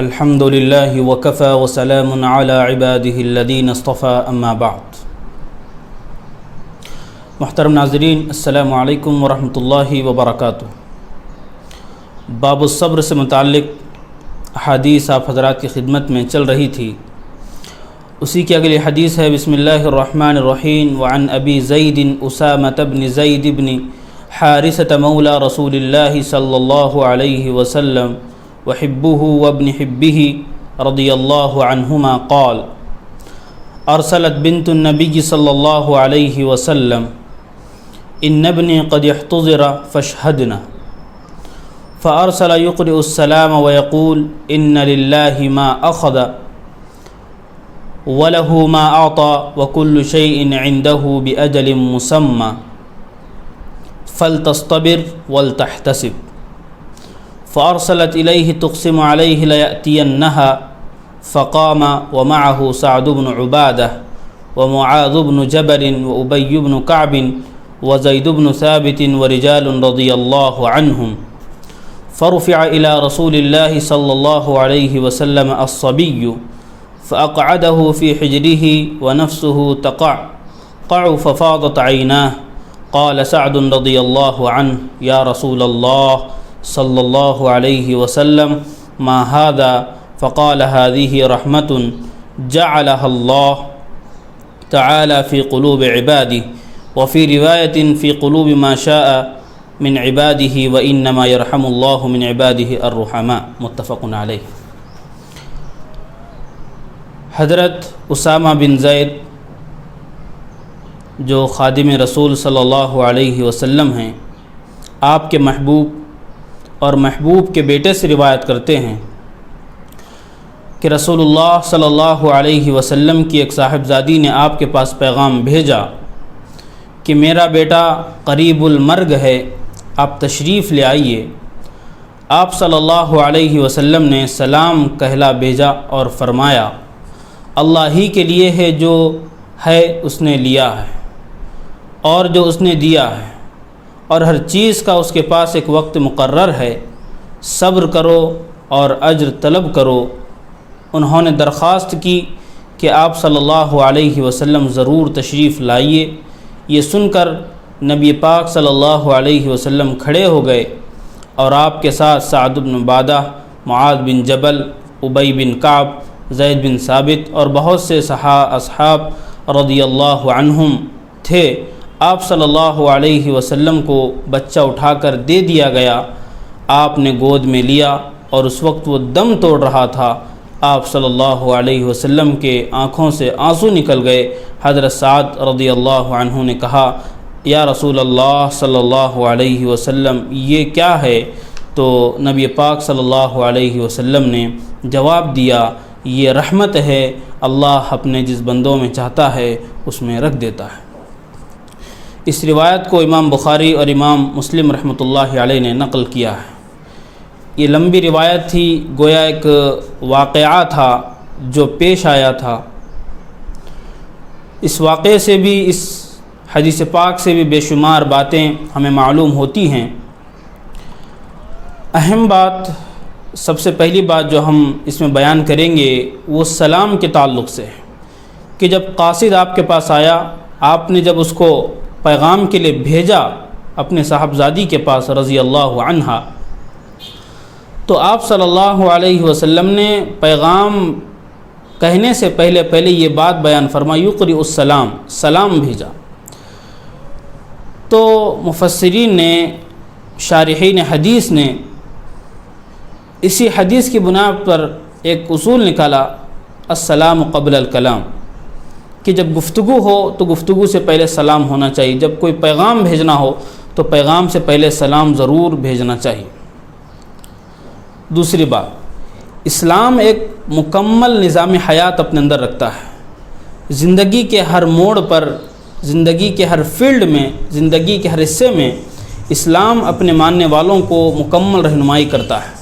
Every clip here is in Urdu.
الحمد للہ وکفى وسلام علی عباده الذین اصطفى اما بعد۔ محترم ناظرین، السلام علیکم ورحمۃ اللہ وبرکاتہ۔ باب الصبر سے متعلق حدیث آپ حضرات کی خدمت میں چل رہی تھی، اسی کی اگلی حدیث ہے۔ بسم اللہ الرحمن الرحیم۔ وعن ابی زید اسامۃ بن زید بن حارثۃ مولا رسول اللہ صلی اللہ علیہ وسلم وحبه وابن حبه رضی اللہ عنہما قال ارسلت بنت النبی صلی اللہ علیہ وسلم ان ابنی قد احتضر فاشهدنا فارسل يقرئ السلام ويقول ان لله ما اخذ وله ما اعطى وكل شيء عنده باجل مسمى فلتصطبر ولتحتسب۔ فأرسلت إليه تقسم عليه ليأتينها فقام ومعه سعد بن عبادة ومعاذ بن جبل وأبي بن كعب وزيد بن ثابت ورجال رضي الله عنهم، فرفع إلى رسول الله صلى الله عليه وسلم الصبي فأقعده في حجره ونفسه تقعقع ففاضت عيناه، قال سعد رضي الله عنه يا رسول الله صلی اللہ علیہ وسلم ما هذا؟ فقال هذه رحمة جعلها الله تعالى في قلوب عباده، وفي رواية في قلوب ما شاء من عباده، وإنما يرحم الله من عباده الرحماء، متفق علیہ۔ حضرت اسامہ بن زید جو خادم رسول صلی اللہ علیہ وسلم ہیں، آپ کے محبوب اور محبوب کے بیٹے سے روایت کرتے ہیں کہ رسول اللہ صلی اللہ علیہ وسلم کی ایک صاحبزادی نے آپ کے پاس پیغام بھیجا کہ میرا بیٹا قریب المرگ ہے، آپ تشریف لے آئیے۔ آپ صلی اللہ علیہ وسلم نے سلام کہلا بھیجا اور فرمایا اللہ ہی کے لیے ہے، جو ہے اس نے لیا ہے اور جو اس نے دیا ہے، اور ہر چیز کا اس کے پاس ایک وقت مقرر ہے، صبر کرو اور اجر طلب کرو۔ انہوں نے درخواست کی کہ آپ صلی اللہ علیہ وسلم ضرور تشریف لائیے۔ یہ سن کر نبی پاک صلی اللہ علیہ وسلم کھڑے ہو گئے اور آپ کے ساتھ سعد بن عبادہ، معاذ بن جبل، ابی بن کعب، زید بن ثابت اور بہت سے اصحاب رضی اللہ عنہم تھے۔ آپ صلی اللہ علیہ وسلم کو بچہ اٹھا کر دے دیا گیا، آپ نے گود میں لیا اور اس وقت وہ دم توڑ رہا تھا۔ آپ صلی اللہ علیہ وسلم کے آنکھوں سے آنسو نکل گئے۔ حضرت سعد رضی اللہ عنہ نے کہا یا رسول اللہ صلی اللہ علیہ وسلم یہ کیا ہے؟ تو نبی پاک صلی اللہ علیہ وسلم نے جواب دیا یہ رحمت ہے، اللہ اپنے جس بندوں میں چاہتا ہے اس میں رکھ دیتا ہے۔ اس روایت کو امام بخاری اور امام مسلم رحمۃ اللہ علیہ نے نقل کیا ہے۔ یہ لمبی روایت تھی، گویا ایک واقعہ تھا جو پیش آیا تھا۔ اس واقعے سے بھی، اس حدیث پاک سے بھی بے شمار باتیں ہمیں معلوم ہوتی ہیں۔ اہم بات، سب سے پہلی بات جو ہم اس میں بیان کریں گے وہ سلام کے تعلق سے ہے کہ جب قاصد آپ کے پاس آیا، آپ نے جب اس کو پیغام کے لیے بھیجا اپنے صاحبزادی کے پاس رضی اللہ عنہا، تو آپ صلی اللہ علیہ وسلم نے پیغام کہنے سے پہلے یہ بات بیان فرمائی یقرئ السلام، سلام بھیجا۔ تو مفسرین نے، شارحین حدیث نے اسی حدیث کی بنا پر ایک اصول نکالا السلام قبل الکلام، کہ جب گفتگو ہو تو گفتگو سے پہلے سلام ہونا چاہیے، جب کوئی پیغام بھیجنا ہو تو پیغام سے پہلے سلام ضرور بھیجنا چاہیے۔ دوسری بات، اسلام ایک مکمل نظام حیات اپنے اندر رکھتا ہے۔ زندگی کے ہر موڑ پر، زندگی کے ہر فیلڈ میں، زندگی کے ہر حصے میں اسلام اپنے ماننے والوں کو مکمل رہنمائی کرتا ہے۔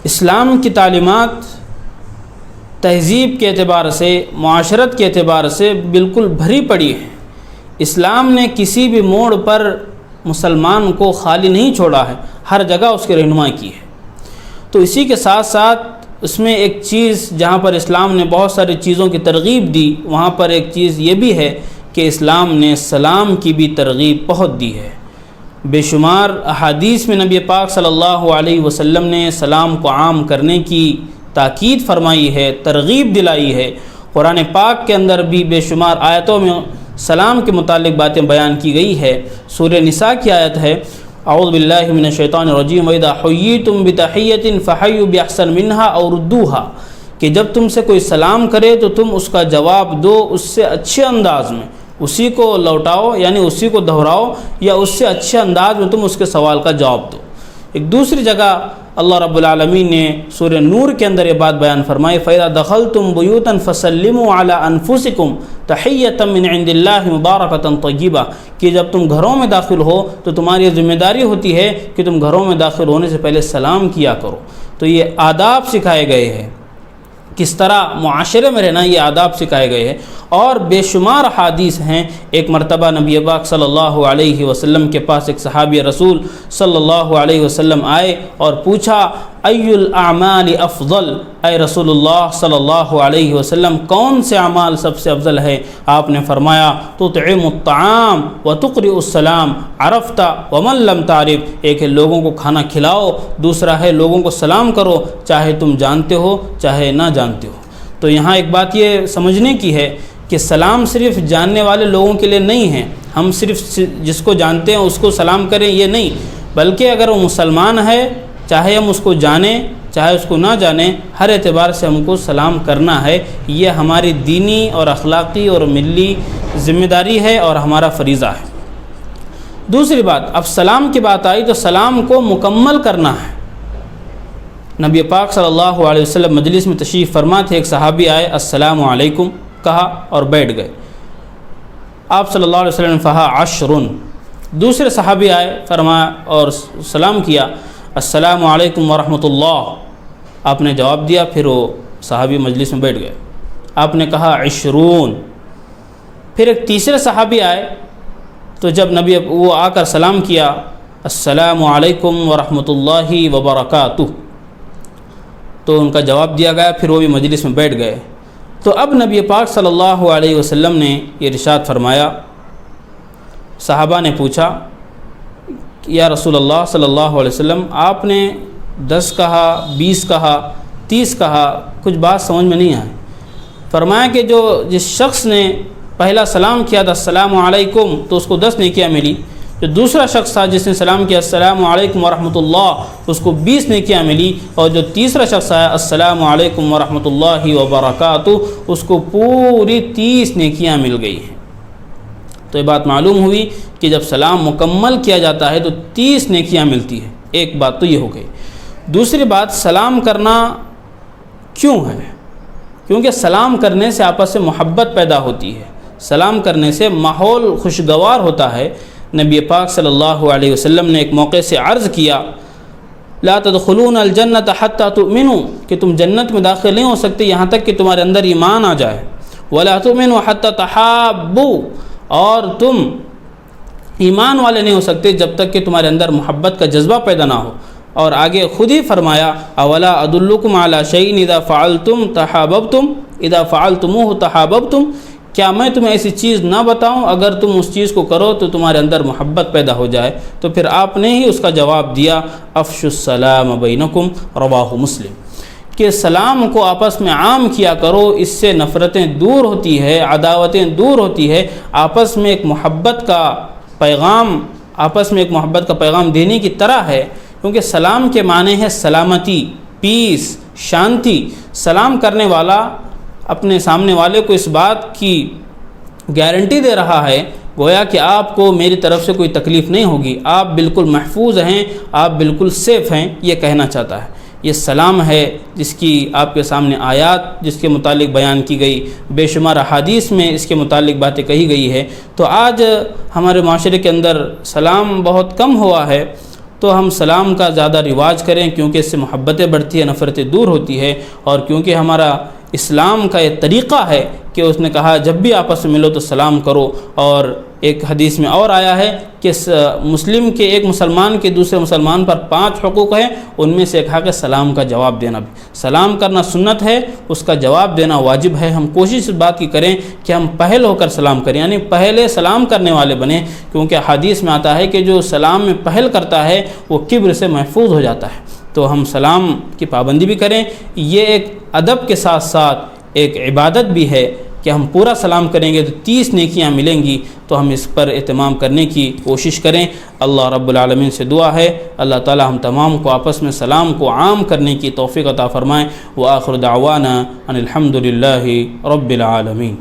اسلام کی تعلیمات تہذیب کے اعتبار سے، معاشرت کے اعتبار سے بالکل بھری پڑی ہے۔ اسلام نے کسی بھی موڑ پر مسلمان کو خالی نہیں چھوڑا ہے، ہر جگہ اس کی رہنمائی کی ہے۔ تو اسی کے ساتھ ساتھ اس میں ایک چیز جہاں پر اسلام نے بہت ساری چیزوں کی ترغیب دی، وہاں پر ایک چیز یہ بھی ہے کہ اسلام نے سلام کی بھی ترغیب بہت دی ہے۔ بے شمار احادیث میں نبی پاک صلی اللہ علیہ وسلم نے سلام کو عام کرنے کی تاکید فرمائی ہے، ترغیب دلائی ہے۔ قرآن پاک کے اندر بھی بے شمار آیتوں میں سلام کے متعلق باتیں بیان کی گئی ہے۔ سورہ نساء کی آیت ہے اعوذ باللہ من الشیطان الرجیم وَإِذَا حُيِّيتُم بِتَحِيَّةٍ فَحَيُّوا بِأَحْسَنَ مِنْهَا أَوْ رُدُّوهَا کہ جب تم سے کوئی سلام کرے تو تم اس کا جواب دو اس سے اچھے انداز میں، اسی کو لوٹاؤ یعنی اسی کو دہراؤ یا اس سے اچھے انداز میں تم اس کے سوال کا جواب دو۔ ایک دوسری جگہ اللہ رب العالمین نے سورہ نور کے اندر یہ بات بیان فرمائی فَإِذَا دَخَلْتُمْ بُيُوتًا فَسَلِّمُوا عَلَىٰ أَنفُسِكُمْ تَحِيَّةً مِّنْ عِندِ اللَّهِ مُبَارَكَةً طَيِّبَةً کہ جب تم گھروں میں داخل ہو تو تمہاری ذمہ داری ہوتی ہے کہ تم گھروں میں داخل ہونے سے پہلے سلام کیا کرو۔ تو یہ آداب سکھائے گئے ہیں، کس طرح معاشرے میں رہنا، یہ آداب سکھائے گئے ہیں۔ اور بے شمار احادیث ہیں۔ ایک مرتبہ نبی پاک صلی اللہ علیہ وسلم کے پاس ایک صحابی رسول صلی اللہ علیہ وسلم آئے اور پوچھا ای الاعمال افضل، اے رسول اللہ صلی اللہ علیہ وسلم کون سے اعمال سب سے افضل ہے؟ آپ نے فرمایا تطعم الطعام وتقرئ السلام عرفت ومن لم تعرف، ایک ہے لوگوں کو کھانا کھلاؤ، دوسرا ہے لوگوں کو سلام کرو چاہے تم جانتے ہو چاہے نہ جانتے ہو۔ تو یہاں ایک بات یہ سمجھنے کی ہے کہ سلام صرف جاننے والے لوگوں کے لیے نہیں ہے، ہم صرف جس کو جانتے ہیں اس کو سلام کریں یہ نہیں، بلکہ اگر وہ مسلمان ہے چاہے ہم اس کو جانیں چاہے اس کو نہ جانیں، ہر اعتبار سے ہم کو سلام کرنا ہے۔ یہ ہماری دینی اور اخلاقی اور ملی ذمہ داری ہے اور ہمارا فریضہ ہے۔ دوسری بات، اب سلام کی بات آئی تو سلام کو مکمل کرنا ہے۔ نبی پاک صلی اللہ علیہ وسلم مجلس میں تشریف فرما تھے، ایک صحابی آئے السلام علیکم کہا اور بیٹھ گئے۔ آپ صلی اللہ علیہ وسلم نے فرمایا عشرٌ، دوسرے صحابی آئے فرمایا اور سلام کیا السلام علیکم ورحمۃ اللہ، آپ نے جواب دیا، پھر وہ صحابی مجلس میں بیٹھ گئے۔ آپ نے کہا عشرون، پھر ایک تیسرے صحابی آئے تو جب نبی وہ آ کر سلام کیا السلام علیکم ورحمۃ اللہ وبرکاتہ، تو ان کا جواب دیا گیا، پھر وہ بھی مجلس میں بیٹھ گئے۔ تو اب نبی پاک صلی اللہ علیہ وسلم نے یہ ارشاد فرمایا، صحابہ نے پوچھا یا رسول اللہ صلی اللہ علیہ وسلم آپ نے 10 کہا، 20 کہا، 30 کہا، کچھ بات سمجھ میں نہیں آئی۔ فرمایا کہ جس شخص نے پہلا سلام کیا تھا السلام علیکم تو اس کو 10 نیکیاں ملی، جو دوسرا شخص تھا جس نے سلام کیا السلام علیکم ورحمۃ اللہ اس کو 20 نیکیاں ملی، اور جو تیسرا شخص آیا السلام علیکم ورحمۃ اللہ وبرکاتہ اس کو پوری 30 نیکیاں مل گئی ہیں۔ تو یہ بات معلوم ہوئی کہ جب سلام مکمل کیا جاتا ہے تو 30 نیکیاں ملتی ہے۔ ایک بات تو یہ ہو گئی۔ دوسری بات، سلام کرنا کیوں ہے؟ کیونکہ سلام کرنے سے آپس سے محبت پیدا ہوتی ہے، سلام کرنے سے ماحول خوشگوار ہوتا ہے۔ نبی پاک صلی اللہ علیہ وسلم نے ایک موقع سے عرض کیا لا تدخلون الجنت حتی تؤمنوا کہ تم جنت میں داخل نہیں ہو سکتے یہاں تک کہ تمہارے اندر ایمان آ جائے، ولا تؤمنوا حتی تحابوا اور تم ایمان والے نہیں ہو سکتے جب تک کہ تمہارے اندر محبت کا جذبہ پیدا نہ ہو۔ اور آگے خود ہی فرمایا اولا ادلکم علی شیء اذا فعلتم تحاببتم اذا فعلتموه تحاببتم، کیا میں تمہیں ایسی چیز نہ بتاؤں اگر تم اس چیز کو کرو تو تمہارے اندر محبت پیدا ہو جائے؟ تو پھر آپ نے ہی اس کا جواب دیا افشوا السلام بینکم، رواہ مسلم، کہ سلام کو آپس میں عام کیا کرو، اس سے نفرتیں دور ہوتی ہے، عداوتیں دور ہوتی ہے، آپس میں ایک محبت کا پیغام دینے کی طرح ہے، کیونکہ سلام کے معنی ہے سلامتی، پیس، شانتی۔ سلام کرنے والا اپنے سامنے والے کو اس بات کی گارنٹی دے رہا ہے گویا کہ آپ کو میری طرف سے کوئی تکلیف نہیں ہوگی، آپ بالکل محفوظ ہیں، آپ بالکل سیف ہیں، یہ کہنا چاہتا ہے۔ یہ سلام ہے جس کی آپ کے سامنے آیات جس کے متعلق بیان کی گئی، بے شمار احادیث میں اس کے متعلق باتیں کہی گئی ہے۔ تو آج ہمارے معاشرے کے اندر سلام بہت کم ہوا ہے، تو ہم سلام کا زیادہ رواج کریں کیونکہ اس سے محبتیں بڑھتی ہیں، نفرتیں دور ہوتی ہے، اور کیونکہ ہمارا اسلام کا یہ طریقہ ہے کہ اس نے کہا جب بھی آپس میں ملو تو سلام کرو، اور ایک حدیث میں اور آیا ہے کہ مسلم کے ایک مسلمان کے دوسرے مسلمان پر 5 حقوق ہیں، ان میں سے ایک حق ہے سلام کا جواب دینا بھی۔ سلام کرنا سنت ہے، اس کا جواب دینا واجب ہے۔ ہم کوشش اس بات کی کریں کہ ہم پہل ہو کر سلام کریں، یعنی پہلے سلام کرنے والے بنیں، کیونکہ حدیث میں آتا ہے کہ جو سلام میں پہل کرتا ہے وہ کبر سے محفوظ ہو جاتا ہے۔ تو ہم سلام کی پابندی بھی کریں، یہ ایک ادب کے ساتھ ساتھ ایک عبادت بھی ہے کہ ہم پورا سلام کریں گے تو 30 نیکیاں ملیں گی، تو ہم اس پر اہتمام کرنے کی کوشش کریں۔ اللہ رب العالمین سے دعا ہے اللہ تعالی ہم تمام کو آپس میں سلام کو عام کرنے کی توفیق عطا فرمائیں۔ وآخر دعوانا ان الحمد للہ رب العالمین۔